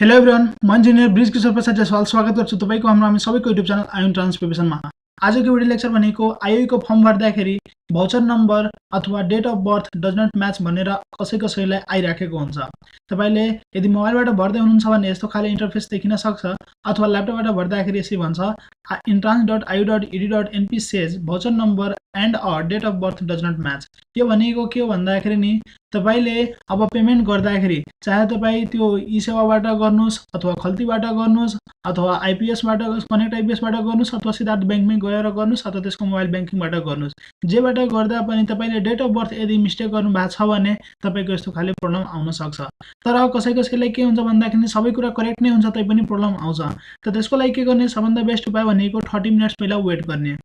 Hello everyone, म engineer Brij Kishore Prasad Jaiswal स्वागत गर्छु तपाईको हामी सबैको युट्युब च्यानल एन्ट्रान्सपेडियामा। आजको भिडियो लेक्चर भनेको आईओई को फर्म भर्दाखेरि भाउचर नम्बर अथवा date of birth does not match भनेर कसैलाई आइराखेको हुन्छ। तपाईले यदि मोबाइलबाट भर्दै हुनुहुन्छ भने यस्तो खाले इन्टरफेस देखिन सक्छ, अथवा ल्यापटपबाट भर्दाखेरि यसरी भन्छ entrance.iu.edu.np says voucher number and date of birth does not match. यो भनेको के हो भन्दाखेरि नि तपाईले अब पेमेन्ट गर्दाखेरि चाहे तपाई त्यो ई सेवाबाट गर्नुस् अथवा खल्तीबाट गर्नुस् अथवा आईपीएस बाट कनेक्ट आईपीएस बाट गर्नुस् अथवा सिद्धार्थ बैंकमै गएर गर्नुस् अथवा त्यसको मोबाइल बैंकिङबाट गर्नुस्, जेबाट गर्दा पनि तपाईले डेट अफ बर्थ यदि मिस्टेक गर्नु भएको छ भने तपाईको यस्तो खाले प्रब्लम आउन सक्छ। तर कसैलाई के हुन्छ भन्दाखेरि सबै कुरा करेक्ट नै हुन्छ तै पनि प्रब्लम आउँछ। त त्यसको लागि के गर्ने, सबभन्दा बेस्ट उपाय भनेको 30 मिनेट्स पहिला वेट गर्ने।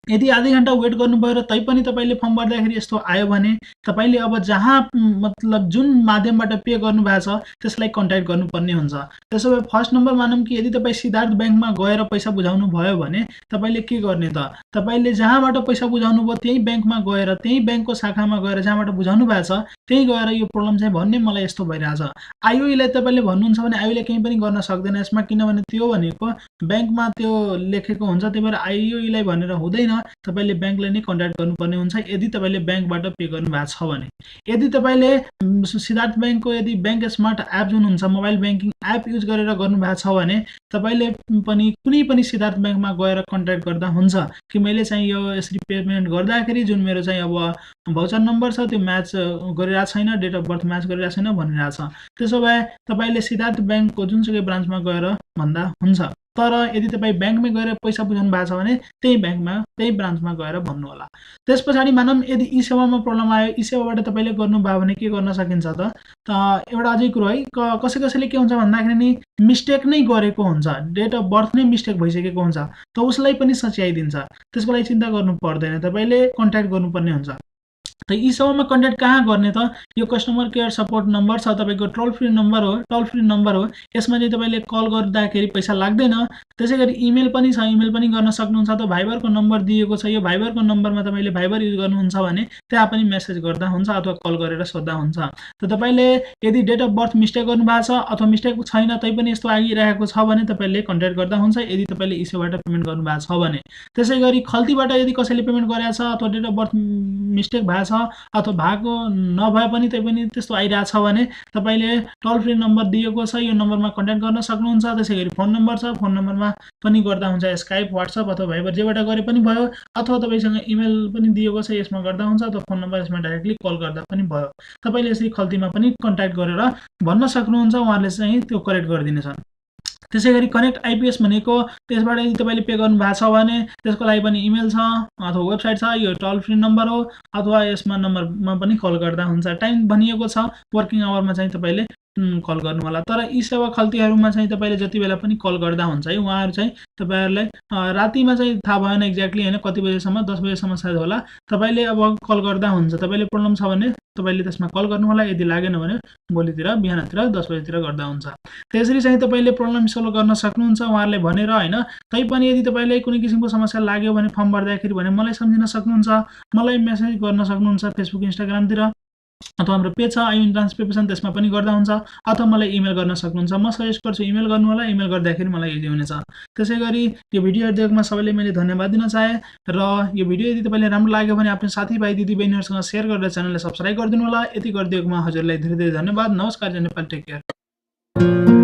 यदि आधी घण्टा वेट गर्नुभयो र तैपनि तपाईले फर्म भर्दाखेरि यस्तो आयो भने तपाईले अब जहाँ मतलब जुन माध्यमबाट पे गर्नु भएको छ त्यसलाई कन्ट्याक्ट गर्नुपर्ने हुन्छ। त्यसो भए फर्स्ट नम्बर मानौं कि यदि तपाई सिद्धार्थ बैंकमा गएर पैसा बुझाउनु भयो भने तपाईले के गर्ने त, तपाईले जहाँबाट पैसा बुझाउनु भयो त्यही बैंकमा गएर त्यही बैंकको शाखामा गएर जहाँबाट बुझाउनु भएको छ त्यही गएर यो प्रब्लम चाहिँ भन्ने मलाई यस्तो भइराछ। आईओई लाई तपाईले भन्नुहुन्छ भने आईओई ले केही पनि गर्न सक्दैन यसमा, किनभने त्यो भनेको बैंकमा त्यो लेखेको हुन्छ। त्यही भएर आईओई लाई भनेर हुँदैन, तपाईले बैंकलाई नै कन्ट्याक्ट गर्नुपर्ने हुन्छ यदि तपाईले बैंकबाट पे गर्नु भएको छ भने। यदि तपाईले सिद्धार्थ बैंकको यदि बैंक स्मार्ट एप जुन हुन्छ मोबाइल बैंकिङ एप युज गरेर गर्नु भएको छ भने तपाईले पनि कुनै पनि सिद्धार्थ बैंकमा गएर कन्ट्याक्ट गर्दा हुन्छ कि मैले चाहिँ यो यसरी पेमेन्ट गर्दाखेरि जुन मेरो चाहिँ अब भाउचर नम्बर छ त्यो म्याच गरिरहेको छैन, डेट अफ बर्थ म्याच गरिरहेको छैन भनिरहेछ। त्यसो भए तपाईले सिद्धार्थ बैंकको जुनसुकै ब्रान्चमा गएर भन्दा हुन्छ। तर यदि तपाई बैंकमै गएर पैसा बुझाउनु भएको छ भने त्यही बैंकमा त्यही ब्रान्चमा गएर भन्नु होला। त्यसपछि मानौं यदि ई सेवामा प्रब्लम आयो, ई सेवाबाट तपाईले गर्नु भयो भने के गर्न सकिन्छ त एउटा अझै कुरो है, कसैले के हुन्छ भन्दाखेरि नि मिस्टेक नै गरेको हुन्छ, डेट अफ बर्थ नै मिस्टेक भइसकेको हुन्छ त उसलाई पनि सच्याइदिन्छ। त्यसको लागि चिन्ता गर्नु पर्दैन, तपाईले कन्ट्याक्ट गर्नुपर्ने हुन्छ। त ई सेवामा कन्ट्याक्ट कहाँ गर्ने त, यो कस्टमर केयर सपोर्ट नम्बर छ तपाईको टोल फ्री नम्बर हो। यसमा चाहिँ तपाईले कल गर्दाखेरि पैसा लाग्दैन। त्यसैगरी इमेल पनि छ, इमेल पनि गर्न सक्नुहुन्छ। त भाइबरको नम्बर दिएको छ, यो भाइबरको नम्बरमा तपाईले भाइबर युज गर्नुहुन्छ भने त्यहाँ पनि मेसेज गर्दा हुन्छ अथवा कल गरेर सोध्दा हुन्छ। त तपाईले यदि डेट अफ बर्थ मिस्टेक गर्नु भएको छ अथवा मिस्टेक छैन तै पनि यस्तो आइरहेको छ भने तपाईले कन्ट्याक्ट गर्दा हुन्छ यदि तपाईले ई सेवाबाट पेमेन्ट गर्नु भएको छ भने। त्यसैगरी खल्तीबाट यदि कसैले पेमेन्ट गरेको छ अथवा डेट अफ बर्थ मिस्टेक भएको छ अथवा भएको नभए पनि तै पनि त्यस्तो आइरहेछ भने तपाईले टोल फ्री नम्बर दिएको छ, यो नम्बरमा कन्ट्याक्ट गर्न सक्नुहुन्छ। त्यसैगरी फोन नम्बर छ, फोन नम्बरमा पनि गर्दा हुन्छ, स्काइप व्हाट्सएप अथवा भाइबर जेबाट गरे पनि भयो, अथवा तपाईसँग इमेल पनि दिएको छ यसमा गर्दा हुन्छ, अथवा फोन नम्बर यसमा डाइरेक्टली कल गर्दा पनि भयो। तपाईले यसरी खल्तीमा पनि कन्ट्याक्ट गरेर भन्न सक्नुहुन्छ, उहाँहरूले चाहिँ त्यो करेक्ट गरिदिनेछन्। त्यसैगरी कनेक्ट आईपीएस भनेको त्यसबाट यदि तपाईले पे गर्नु भएको छ भने त्यसको लागि पनि इमेल छ अथवा वेबसाइट छ, यो टोल फ्री नम्बर हो अथवा यसमा नम्बरमा पनि कल गर्दा हुन्छ। टाइम भनिएको छ, वर्किङ आवरमा चाहिँ तपाईले कल गर्नु होला। तर ई सेवा खल्तीहरुमा चाहिँ तपाईले जति बेला पनि कल गर्दा हुन्छ है, उहाँहरु चाहिँ तपाईहरुलाई रातिमा चाहिँ थाहा भएन एक्ज्याक्टली हैन कति बजेसम्म, 10 बजेसम्म सायद होला, तपाईले अब कल गर्दा हुन्छ। तपाईले प्रब्लम छ भने तपाईले त्यसमा कल गर्नु होला, यदि लागेन भने भोलितिर बिहानतिर 10 बजेतिर गर्दा हुन्छ। त्यसरी चाहिँ तपाईले प्रब्लम सल्भ गर्न सक्नुहुन्छ उहाँहरुले भनेर हैन। तै पनि यदि तपाईले कुनै किसिमको समस्या लाग्यो भने फर्म भर्दाखेरि भने मलाई सम्झिन सक्नुहुन्छ, मलाई मेसेज गर्न सक्नुहुन्छ फेसबुक इन्स्टाग्रामतिर, अथवा हाम्रो पेज छ एन्ट्रान्सपेडिया त्यसमा पनि गर्दा हुन्छ, अथवा मलाई इमेल गर्न सक्नुहुन्छ। म सजेस्ट गर्छु इमेल गर्नु होला, इमेल गर्दाखेरि मलाई इजी हुनेछ। त्यसैगरी यो भिडियो हेर्दैमा सबैले मैले धन्यवाद दिन चाहे र यो भिडियो यदि तपाईलाई राम्रो लाग्यो भने आफ्नो साथीभाइ दिदीबहिनीहरुसँग शेयर गरेर च्यानललाई सब्स्क्राइब गरिदिनु होला। यति गरिदिएकोमा हजुरलाई धेरै धेरै धन्यवाद। नमस्कार, नेपाल, टेक केयर।